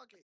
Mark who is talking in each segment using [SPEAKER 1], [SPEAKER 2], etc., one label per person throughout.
[SPEAKER 1] Fuck it.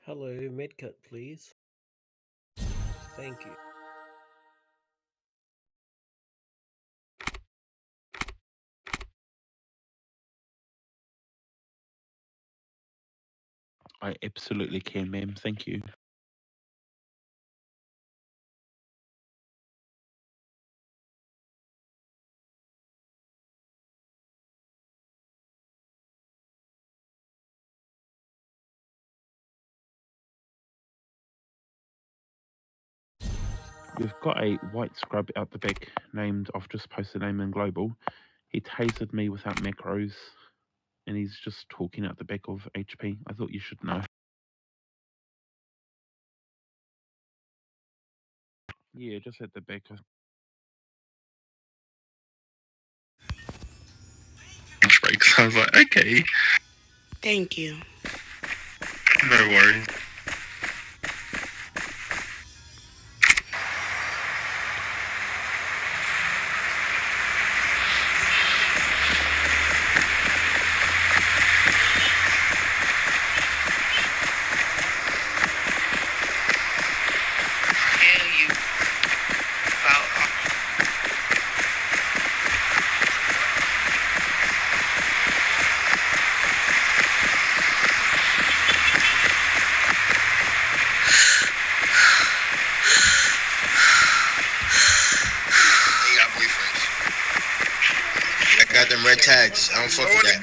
[SPEAKER 2] Hello, medkit, please. Thank you.
[SPEAKER 3] I absolutely can, ma'am. Thank you. We've got a white scrub out the back named, I've just posted name in Global. He tasered me without macros and he's just talking out the back of HP. I thought you should know. Yeah, just at the back. Breaks. I was like, okay.
[SPEAKER 4] Thank you.
[SPEAKER 3] No worries.
[SPEAKER 4] Tell you about
[SPEAKER 5] They got boyfriends. I got them red tags. I don't fuck with that.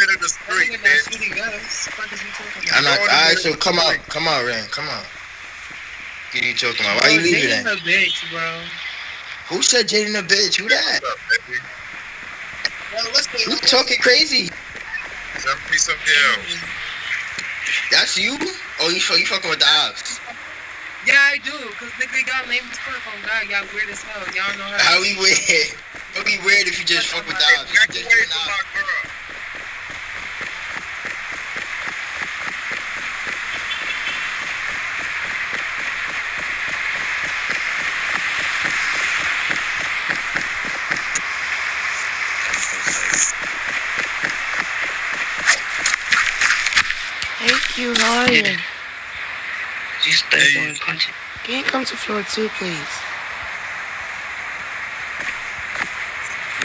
[SPEAKER 5] I'm not. Alright, so come on, Ren, come on. What are you talking about? Why you leaving that?
[SPEAKER 4] a bitch, bro.
[SPEAKER 5] Who said Jaden a bitch? Who that? Who talking crazy? That's you? Oh, you fucking with the ops?
[SPEAKER 4] Yeah, I do, cause nigga, y'all lame as fuck on God. Y'all weird as hell. Y'all know how.
[SPEAKER 5] How we weird? How we weird if you just fuck with the ops? You just doing ops.
[SPEAKER 4] Thank you, how are you?
[SPEAKER 5] Hey.
[SPEAKER 4] Can you come to floor 2, please?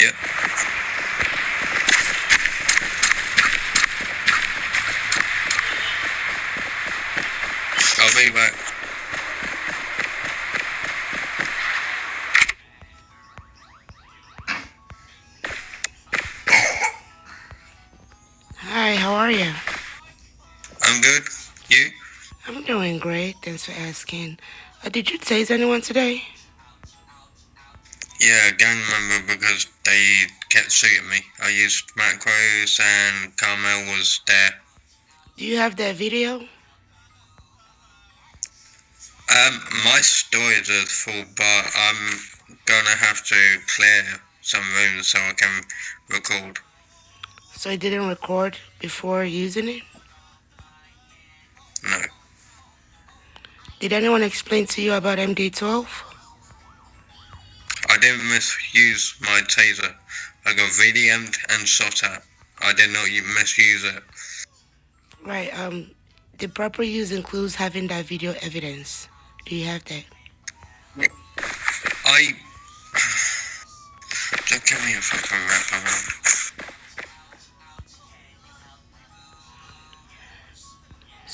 [SPEAKER 5] Yep. I'll be back.
[SPEAKER 4] Hi, how are you?
[SPEAKER 5] I'm good. You?
[SPEAKER 4] I'm doing great. Thanks for asking. Did you tase anyone today?
[SPEAKER 5] Yeah, a gang member because they kept shooting me. I used macros and Carmel was there.
[SPEAKER 4] Do you have that video?
[SPEAKER 5] My storage is full, but I'm gonna have to clear some rooms so I can record.
[SPEAKER 4] So you didn't record before using it?
[SPEAKER 5] No.
[SPEAKER 4] Did anyone explain to you about Md12?
[SPEAKER 5] I didn't misuse my taser. I got VDM'd and shot at. I did not misuse it.
[SPEAKER 4] Right, the proper use includes having that video evidence. Do you have that?
[SPEAKER 5] Just give me a fucking wrap around.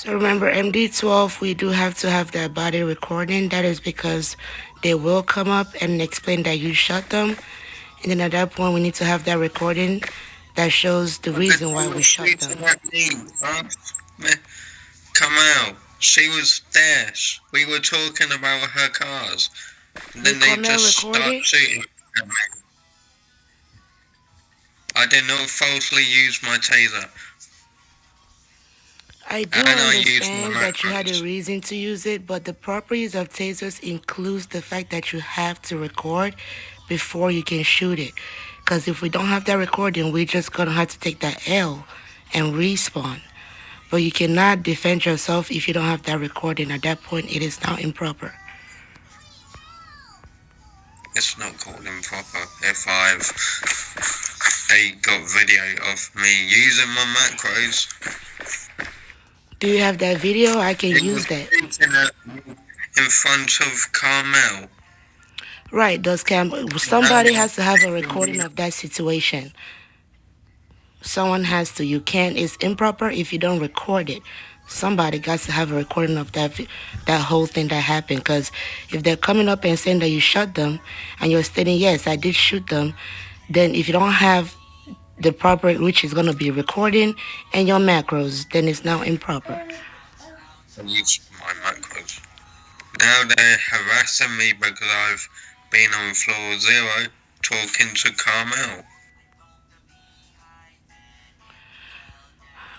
[SPEAKER 4] So remember, MD12, we do have to have that body recording. That is because they will come up and explain that you shot them. And then at that point, we need to have that recording that shows the
[SPEAKER 5] But
[SPEAKER 4] reason
[SPEAKER 5] they
[SPEAKER 4] why
[SPEAKER 5] were
[SPEAKER 4] we shot them.
[SPEAKER 5] shooting at me, huh? Come out. She was there. We were talking about her cars. And then
[SPEAKER 4] Did
[SPEAKER 5] they
[SPEAKER 4] Carmel
[SPEAKER 5] just
[SPEAKER 4] record
[SPEAKER 5] start
[SPEAKER 4] it?
[SPEAKER 5] shooting at me. I did not falsely use my taser.
[SPEAKER 4] I do
[SPEAKER 5] And I used my
[SPEAKER 4] understand that you had a
[SPEAKER 5] macros.
[SPEAKER 4] reason to use it, but the proper use of tasers includes the fact that you have to record before you can shoot it. Because if we don't have that recording, we're just going to have to take that L and respawn. But you cannot defend yourself if you don't have that recording. At that point, it is now improper.
[SPEAKER 5] It's not called improper if they got video of me using my macros.
[SPEAKER 4] Do you have that video? I can
[SPEAKER 5] It
[SPEAKER 4] use
[SPEAKER 5] was
[SPEAKER 4] that.
[SPEAKER 5] shooting at me in front of Carmel.
[SPEAKER 4] Right, somebody has to have a recording of that situation. Someone has to. You can't. It's improper if you don't record it. Somebody got to have a recording of that whole thing that happened. Because if they're coming up and saying that you shot them, and you're stating yes, I did shoot them, then if you don't have the proper, which is going to be recording and your macros, then it's now improper.
[SPEAKER 5] I used my macros. Now they're harassing me because I've been on floor 0 talking to Carmel.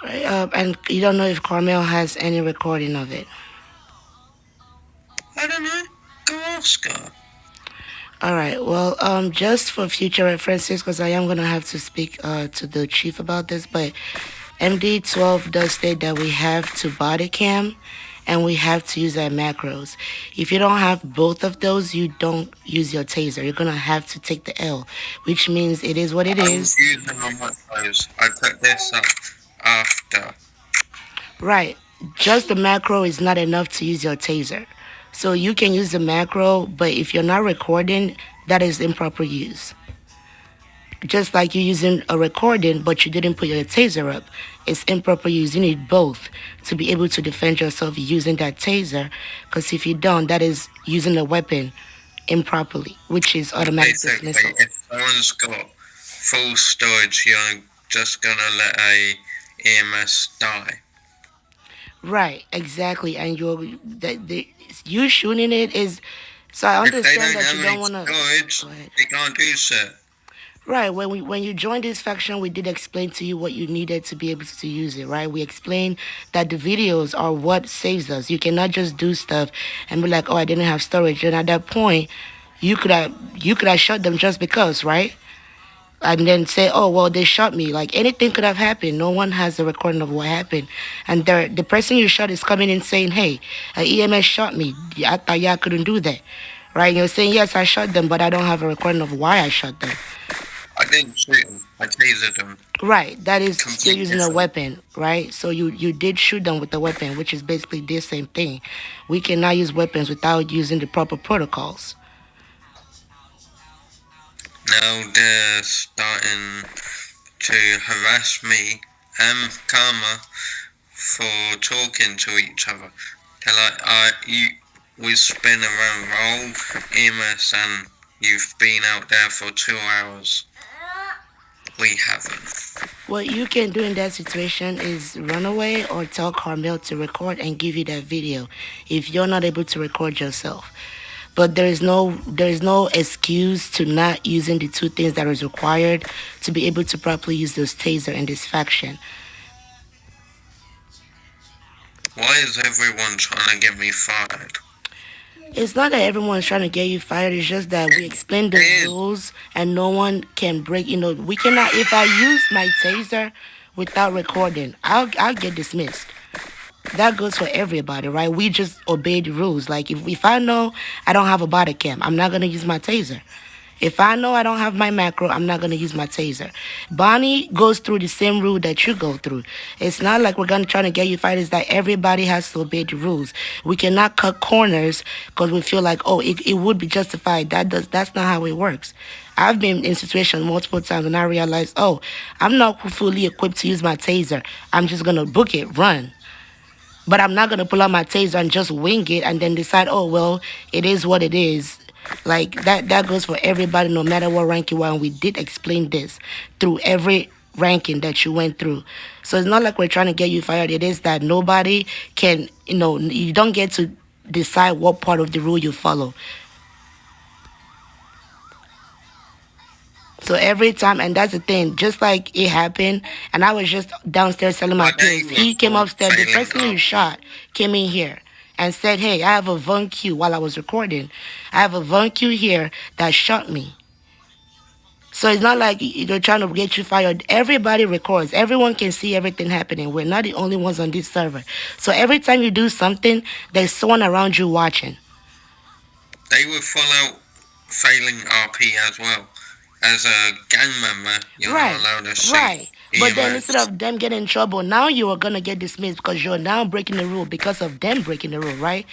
[SPEAKER 4] Right, and you don't know if Carmel has any recording of it.
[SPEAKER 5] I don't know. Go ask her.
[SPEAKER 4] All right. Well, just for future references, because I am gonna have to speak to the chief about this, but MD12 does state that we have to body cam, and we have to use our macros. If you don't have both of those, you don't use your taser. You're gonna have to take the L, which means it is what it
[SPEAKER 5] I
[SPEAKER 4] is.
[SPEAKER 5] was using my macros. I put this up after.
[SPEAKER 4] Right. Just the macro is not enough to use your taser. So you can use the macro, but if you're not recording, that is improper use. Just like you using a recording, but you didn't put your taser up, it's improper use. You need both to be able to defend yourself using that taser. Because if you don't, that is using a weapon improperly, which is automatic
[SPEAKER 5] Basically,
[SPEAKER 4] dismissal.
[SPEAKER 5] if someone's got full storage, you're just gonna let a EMS die.
[SPEAKER 4] Right, exactly. And you shooting it is. So I
[SPEAKER 5] If they
[SPEAKER 4] understand
[SPEAKER 5] don't
[SPEAKER 4] that
[SPEAKER 5] have
[SPEAKER 4] you don't
[SPEAKER 5] any
[SPEAKER 4] want to.
[SPEAKER 5] storage,
[SPEAKER 4] Go ahead.
[SPEAKER 5] they can't do shit.
[SPEAKER 4] Right. When you joined this faction, we did explain to you what you needed to be able to use it. Right. We explained that the videos are what saves us. You cannot just do stuff and be like, oh, I didn't have storage. And at that point, you could have shot them just because, right? And then say, oh well, they shot me. Like anything could have happened. No one has a recording of what happened, and the person you shot is coming in saying, hey, EMS shot me. I thought y'all couldn't do that, right? And you're saying yes, I shot them, but I don't have a recording of why I shot them.
[SPEAKER 5] I didn't shoot them. I tasered them.
[SPEAKER 4] Right, that is still
[SPEAKER 5] Complete
[SPEAKER 4] using a
[SPEAKER 5] different.
[SPEAKER 4] weapon, right? So you did shoot them with the weapon, which is basically the same thing. We cannot use weapons without using the proper protocols.
[SPEAKER 5] Now they're starting to harass me and Karma for talking to each other. They're like, we spin around roll, EMS, and you've been out there for 2 hours. We haven't.
[SPEAKER 4] What you can do in that situation is run away or tell Carmel to record and give you that video if you're not able to record yourself. But there is no excuse to not using the two things that is required to be able to properly use this taser in this faction.
[SPEAKER 5] Why is everyone trying to get me fired?
[SPEAKER 4] It's not that everyone's trying to get you fired. It's just that we explain the rules and no one can break. We cannot. If I use my taser without recording, I'll get dismissed. That goes for everybody, right? We just obey the rules. Like if I know I don't have a body cam, I'm not gonna use my taser. If I know I don't have my macro, I'm not gonna use my taser. Bonnie goes through the same rule that you go through. It's not like we're gonna try to get you fired. It's that everybody has to obey the rules. We cannot cut corners because we feel like, oh, it would be justified. That's not how it works. I've been in situations multiple times and I realized, oh, I'm not fully equipped to use my taser. I'm just gonna book it, run. But I'm not gonna pull out my taser and just wing it and then decide, oh well, it is what it is. Like that goes for everybody, no matter what rank you are. And we did explain this through every ranking that you went through. So it's not like we're trying to get you fired. It is that nobody can, you don't get to decide what part of the rule you follow. So every time, and that's the thing, just like it happened, and I was just downstairs selling my
[SPEAKER 5] But they
[SPEAKER 4] pills.
[SPEAKER 5] were
[SPEAKER 4] He came
[SPEAKER 5] for
[SPEAKER 4] upstairs, the
[SPEAKER 5] failing
[SPEAKER 4] person who
[SPEAKER 5] RP.
[SPEAKER 4] shot came in here and said, hey, I have a Von Q while I was recording. I have a Von Q here that shot me. So it's not like they're trying to get you fired. Everybody records. Everyone can see everything happening. We're not the only ones on this server. So every time you do something, there's someone around you watching.
[SPEAKER 5] They were full out failing RP as well. As a gang member, you're not allowed to see
[SPEAKER 4] Right. But then
[SPEAKER 5] EMS.
[SPEAKER 4] instead of them getting in trouble, now you are gonna get dismissed because you're now breaking the rule because of them breaking the rule, right?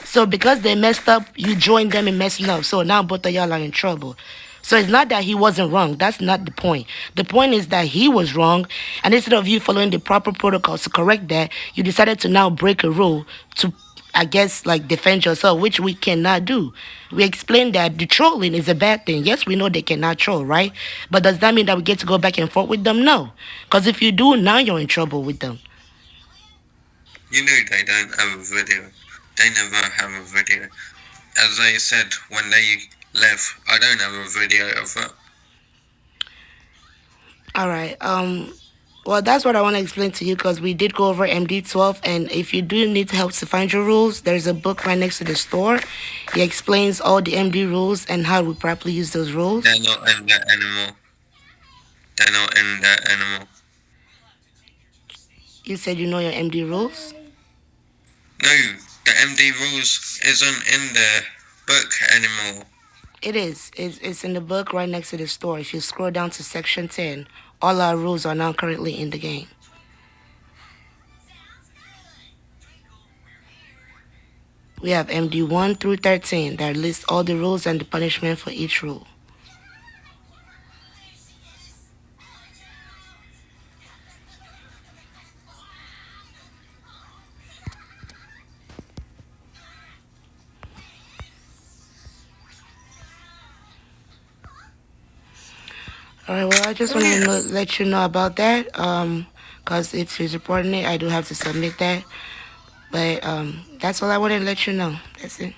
[SPEAKER 4] So because they messed up, you joined them in messing up. So now both of y'all are in trouble. So it's not that he wasn't wrong. That's not the point. The point is that he was wrong, and instead of you following the proper protocols to correct that, you decided to now break a rule to, I guess, like defend yourself, which we cannot do. We explained that the trolling is a bad thing. Yes, we know they cannot troll, right? But does that mean that we get to go back and forth with them? No. Because if you do, now you're in trouble with them.
[SPEAKER 5] You know they don't have a video. They never have a video. As they said when they left, I don't have a video of it.
[SPEAKER 4] All right. Well, that's what I want to explain to you because we did go over Md12. And if you do need help to find your rules, there's a book right next to the store. He explains all the MD rules and how we properly use those rules.
[SPEAKER 5] They're not in there anymore. They're not in there anymore.
[SPEAKER 4] You said you know your MD rules?
[SPEAKER 5] No, the MD rules isn't in the book anymore.
[SPEAKER 4] It is. It's in the book right next to the store. If you scroll down to section 10, all our rules are now currently in the game. We have MD 1 through 13 that lists all the rules and the punishment for each rule. All right, well, I just want to let you know about that, because if he's reporting it, I do have to submit that. But that's all I wanted to let you know. That's it.